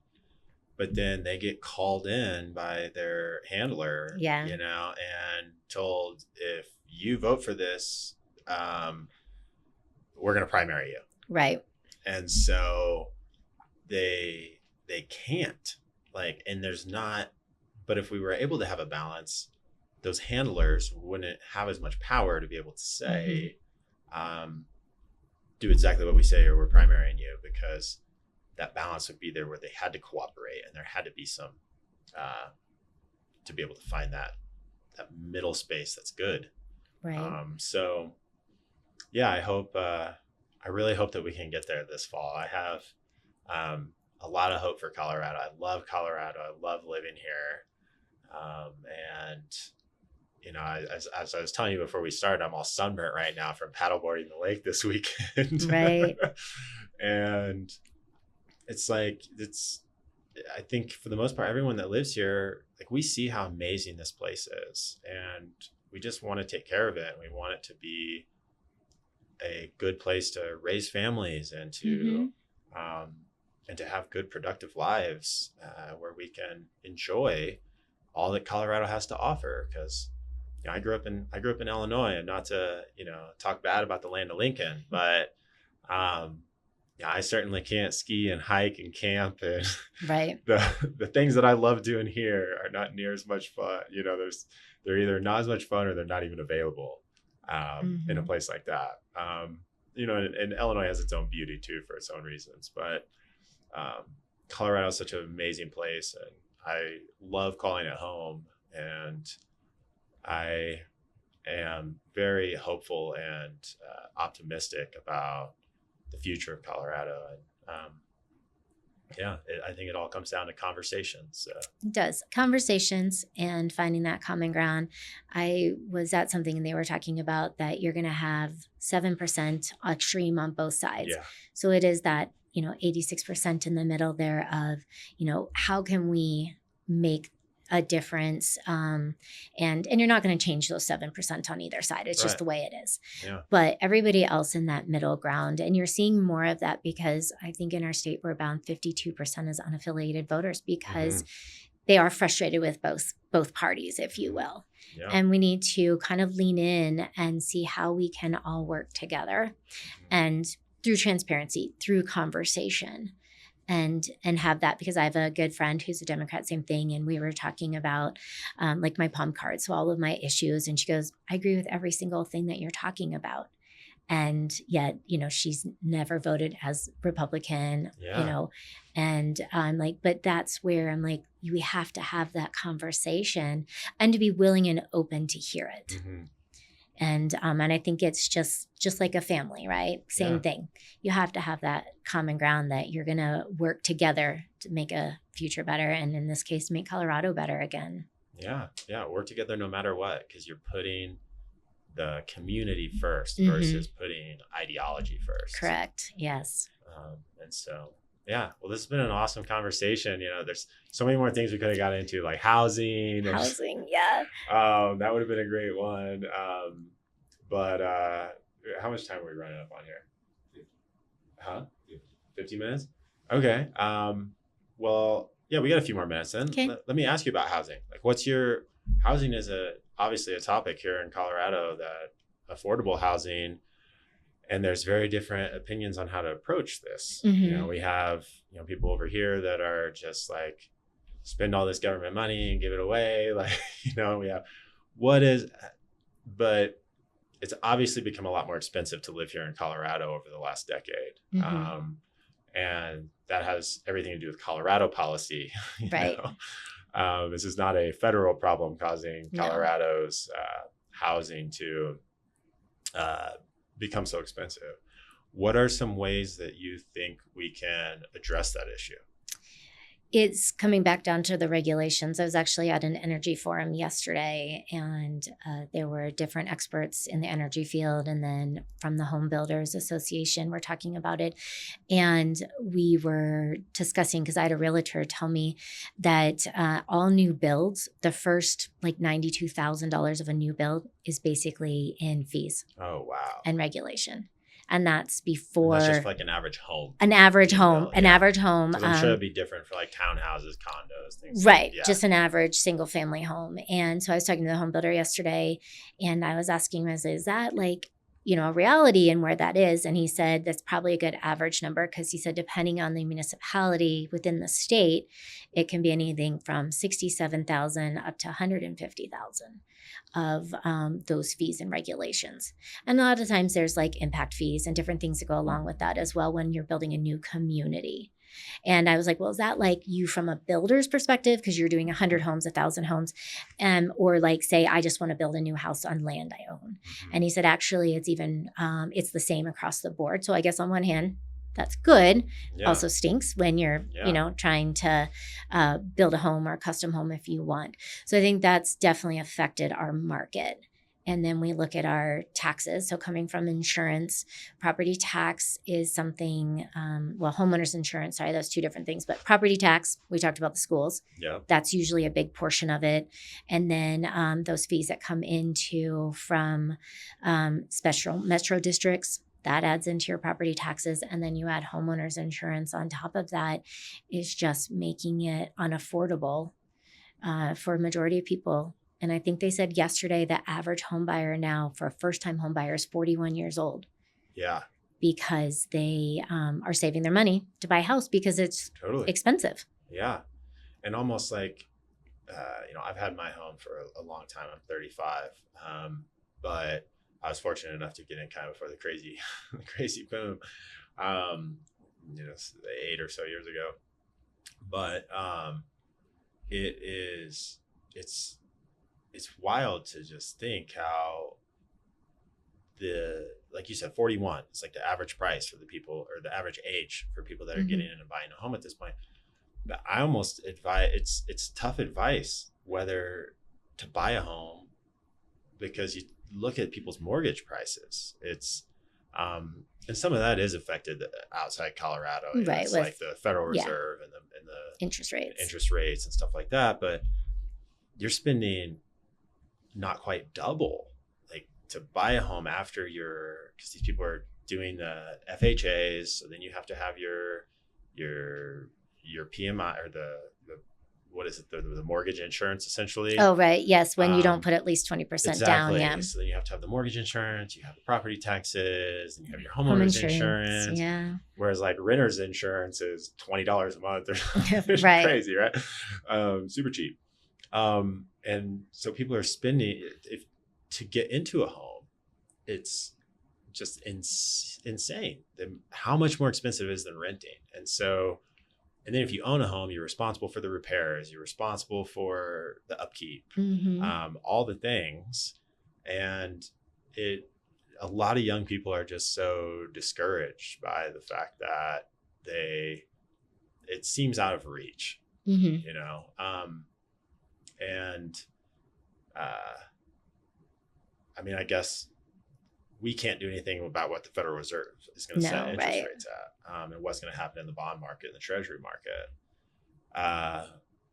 but then they get called in by their handler, and told, if you vote for this, we're going to primary you. Right. And so they can't, and there's not, but if we were able to have a balance, those handlers wouldn't have as much power to be able to say, do exactly what we say, or we're primarying you, because that balance would be there where they had to cooperate, and there had to be some, to be able to find that middle space that's good. Right. So yeah, I really hope that we can get there this fall. I have a lot of hope for Colorado. I love Colorado. I love living here. And as I was telling you before we started, I'm all sunburnt right now from paddleboarding the lake this weekend. Right. And I think for the most part, everyone that lives here, we see how amazing this place is, and we just want to take care of it. And we want it to be a good place to raise families and to have good, productive lives, where we can enjoy all that Colorado has to offer. Because I grew up in Illinois, and not to talk bad about the land of Lincoln, but I certainly can't ski and hike and camp, and right. the things that I love doing here are not near as much fun. They're either not as much fun, or they're not even available in a place like that. And Illinois has its own beauty too, for its own reasons, but Colorado is such an amazing place, and I love calling it home. And I am very hopeful and optimistic about the future of Colorado. And Yeah, I think it all comes down to conversations. It does. Conversations and finding that common ground. I was at something and they were talking about that you're going to have 7% extreme on both sides. Yeah. So it is that, 86% in the middle there of, how can we make a difference? And you're not going to change those 7% on either side. It's just Right. the way it is. Yeah. But everybody else in that middle ground, and you're seeing more of that because I think in our state we're about 52% as unaffiliated voters because they are frustrated with both parties, if you will. Yeah. And we need to kind of lean in and see how we can all work together and through transparency, through conversation. And have that, because I have a good friend who's a Democrat, same thing. And we were talking about like my palm card. So all of my issues. And she goes, I agree with every single thing that you're talking about. And yet, she's never voted as Republican, and I'm like, but that's where I'm like, we have to have that conversation and to be willing and open to hear it. And I think it's just like a family, right? Same thing. You have to have that common ground that you're going to work together to make a future better. And in this case, make Colorado better again. Yeah. Work together no matter what, because you're putting the community first versus putting ideology first. Correct. Yes. And so, well, this has been an awesome conversation. There's so many more things we could have got into, like housing. Yeah. That would have been a great one. But how much time are we running up on here? 15 minutes? Okay. Well, yeah, we got a few more minutes then. Okay. Let me ask you about housing. Like, housing is obviously a topic here in Colorado, that affordable housing, and there's very different opinions on how to approach this. We have, people over here that are just like, spend all this government money and give it away. Like, we have but it's obviously become a lot more expensive to live here in Colorado over the last decade. And that has everything to do with Colorado policy. Right. This is not a federal problem causing Colorado's housing to become so expensive. What are some ways that you think we can address that issue? It's coming back down to the regulations. I was actually at an energy forum yesterday, and there were different experts in the energy field, and then from the Home Builders Association, we're talking about it. And we were discussing, because I had a realtor tell me that all new builds, the first like $92,000 of a new build is basically in fees. Oh, wow. And regulation. And that's before. And that's just like an average home. An average home. I'm sure it'd be different for like townhouses, condos, things. Right. Just an average single family home. And so I was talking to the home builder yesterday, and I was asking him, is that like, a reality and where that is? And he said that's probably a good average number, because he said depending on the municipality within the state, it can be anything from $67,000 up to $150,000 of those fees and regulations. And a lot of times there's like impact fees and different things that go along with that as well when you're building a new community. And I was like, well, is that like you from a builder's perspective, because you're doing 100 homes, 1,000 homes, or like say, I just want to build a new house on land I own. And he said, actually, it's even, it's the same across the board. So I guess on one hand, that's good. Also stinks when you're, trying to build a home or a custom home if you want. So I think that's definitely affected our market. And then we look at our taxes. So coming from insurance, property tax is something, homeowners insurance, sorry, those two different things. But property tax, we talked about the schools. Yeah. That's usually a big portion of it. And then those fees that come into from special metro districts, that adds into your property taxes. And then you add homeowners insurance on top of that, is just making it unaffordable for a majority of people. And I think they said yesterday the average home buyer now for a first-time home buyer is 41 years old. Yeah. Because they are saving their money to buy a house because it's expensive. Yeah. And almost like, I've had my home for a long time. I'm 35. But I was fortunate enough to get in kind of before the crazy boom, 8 or so years ago. But it's wild to just think how like you said, 41 is like the average price for the people, or the average age for people that are getting in and buying a home at this point. But I almost advise, it's tough advice whether to buy a home, because you look at people's mortgage prices. It's and some of that is affected outside Colorado. Right, it's like the Federal Reserve and the interest rates and stuff like that. But you're spending not quite double, like, to buy a home after because these people are doing the FHAs. So then you have to have your PMI, or the what is it, the mortgage insurance, essentially. Oh, right. Yes. When you don't put at least 20% down. Yeah. So then you have to have the mortgage insurance, you have the property taxes, and you have your homeowner's insurance. Yeah. Whereas like renter's insurance is $20 a month. It's Right. crazy, right? Super cheap. And so people are spending, to get into a home, it's just insane. How much more expensive it is than renting. And then if you own a home, you're responsible for the repairs, you're responsible for the upkeep, all the things. And a lot of young people are just so discouraged by the fact that it seems out of reach, you know? I mean, I guess we can't do anything about what the Federal Reserve is going to set interest rates at, and what's going to happen in the bond market and the treasury market.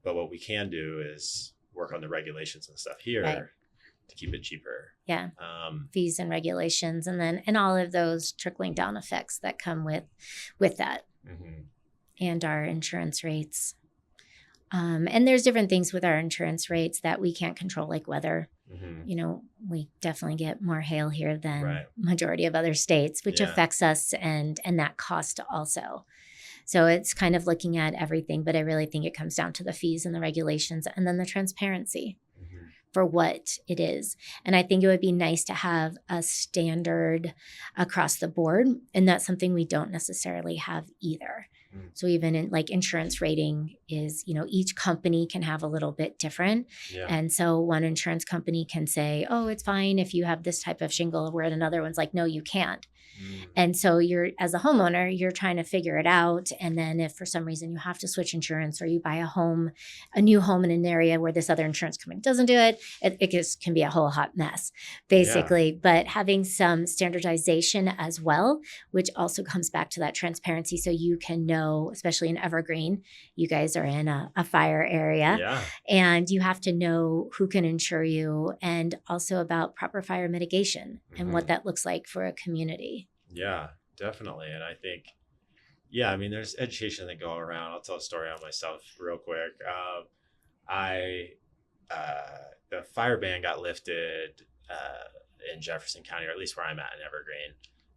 But what we can do is work on the regulations and stuff here to keep it cheaper. Yeah. Fees and regulations, and all of those trickling down effects that come with that, and our insurance rates. And there's different things with our insurance rates that we can't control, like weather. You know, we definitely get more hail here than majority of other states, which affects us and that cost also. So it's kind of looking at everything, but I really think it comes down to the fees and the regulations, and then the transparency for what it is. And I think it would be nice to have a standard across the board, and that's something we don't necessarily have either. So even in like insurance rating is, you know, each company can have a little bit different. And so one insurance company can say, oh, it's fine if you have this type of shingle, where another one's like, no, you can't. And so as a homeowner, you're trying to figure it out. And then if for some reason you have to switch insurance, or you buy a new home in an area where this other insurance company doesn't do it, it just can be a whole hot mess, basically. But having some standardization as well, which also comes back to that transparency. So you can know, especially in Evergreen, you guys are in a fire area, and you have to know who can insure you, and also about proper fire mitigation and what that looks like for a community. Yeah, definitely. And I think, I mean, there's education that go around. I'll tell a story on myself real quick. The fire ban got lifted in Jefferson County, or at least where I'm at in Evergreen,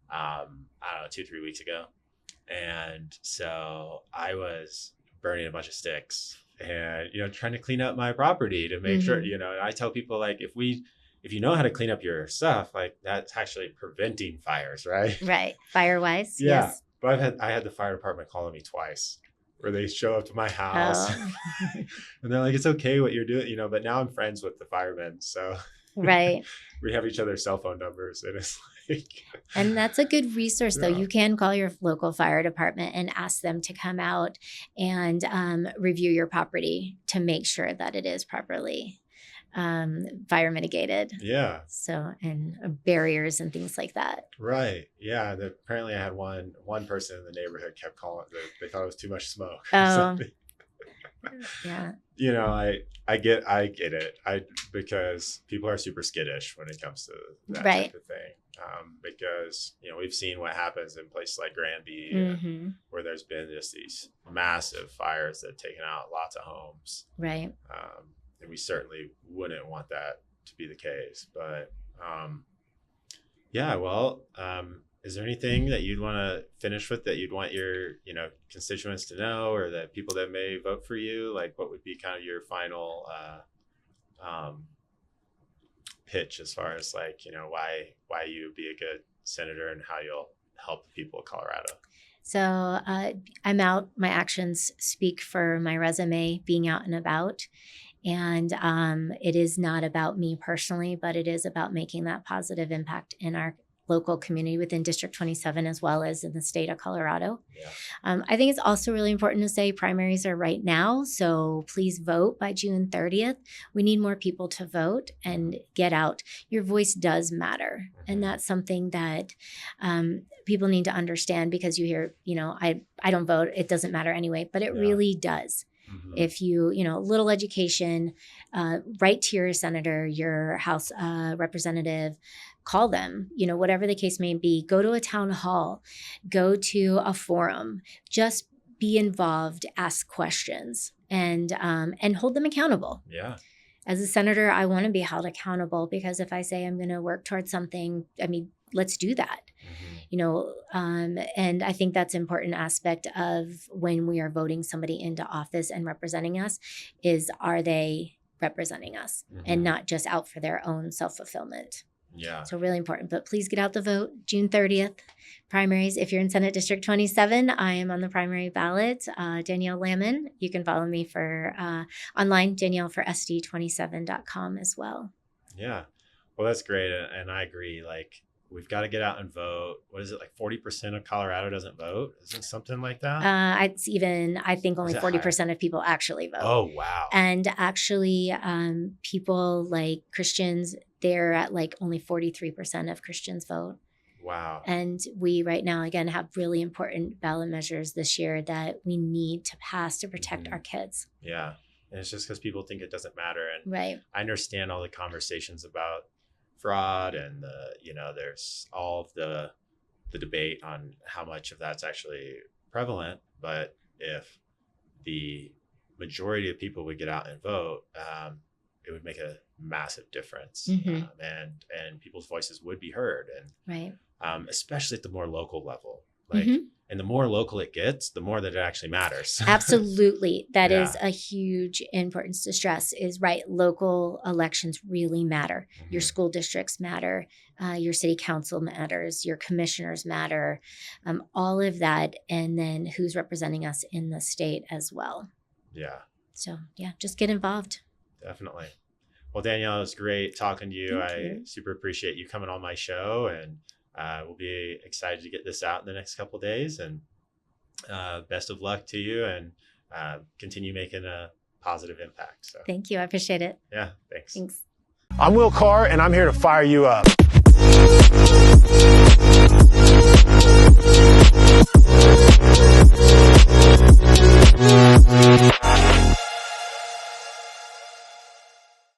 I don't know, 2-3 weeks ago. And so I was burning a bunch of sticks and, you know, trying to clean up my property to make sure, you know, and I tell people, like, if you know how to clean up your stuff, like, that's actually preventing fires, right? Right. Fire-wise. Yeah. Yes. But I had the fire department calling me twice, where they show up to my house and they're like, it's okay what you're doing, you know, but now I'm friends with the firemen. So we have each other's cell phone numbers, and it's like, and that's a good resource though. You can call your local fire department and ask them to come out and review your property to make sure that it is properly fire mitigated. Yeah. So, and barriers and things like that. Right. Yeah. Apparently I had one person in the neighborhood kept calling, they thought it was too much smoke. Oh. Yeah. You know, I get it. because people are super skittish when it comes to that type of thing. Because, you know, we've seen what happens in places like Granby, where there's been just these massive fires that have taken out lots of homes. Right. And we certainly wouldn't want that to be the case. But is there anything that you'd want to finish with, that you'd want your, you know, constituents to know, or that people that may vote for you, like, what would be kind of your final pitch as far as, like, you know, why you would be a good senator and how you'll help the people of Colorado? So I'm out. My actions speak for my resume, being out and about. And it is not about me personally, but it is about making that positive impact in our local community within District 27 as well as in the state of Colorado. Yeah. I think it's also really important to say primaries are right now, so please vote by June 30th. We need more people to vote and get out. Your voice does matter, and that's something that people need to understand, because you hear, I don't vote, it doesn't matter anyway, but it really does. If you, little education, write to your senator, your House representative, call them, whatever the case may be, go to a town hall, go to a forum, just be involved, ask questions, and hold them accountable. Yeah. As a senator, I want to be held accountable, because if I say I'm going to work towards something, let's do that. And I think that's an important aspect of when we are voting somebody into office and representing us is, are they representing us and not just out for their own self-fulfillment? Yeah. So really important, but please get out the vote. June 30th, primaries. If you're in Senate District 27, I am on the primary ballot. Danielle Lammon. You can follow me for online, Danielle for SD27.com as well. Yeah. Well, that's great. And I agree. Like, we've got to get out and vote. What is it? Like 40% of Colorado doesn't vote? Isn't it something like that? I think only 40% of people actually vote. Oh, wow. And actually, people like Christians, they're at like only 43% of Christians vote. Wow. And we right now, again, have really important ballot measures this year that we need to pass to protect our kids. Yeah. And it's just because people think it doesn't matter. And right. I understand all the conversations about fraud and there's all of the debate on how much of that's actually prevalent. But if the majority of people would get out and vote, it would make a massive difference, and people's voices would be heard, and especially at the more local level. And the more local it gets, the more that it actually matters. Absolutely. That is a huge importance to stress is local elections really matter. Your school districts matter. Your city council matters. Your commissioners matter. All of that. And then who's representing us in the state as well. Yeah. So just get involved. Definitely. Well, Danielle, it was great talking to you. Thank you. Super appreciate you coming on my show, and we'll be excited to get this out in the next couple of days, and best of luck to you, and continue making a positive impact. So thank you. I appreciate it. Yeah. Thanks. I'm Will Carr, and I'm here to fire you up.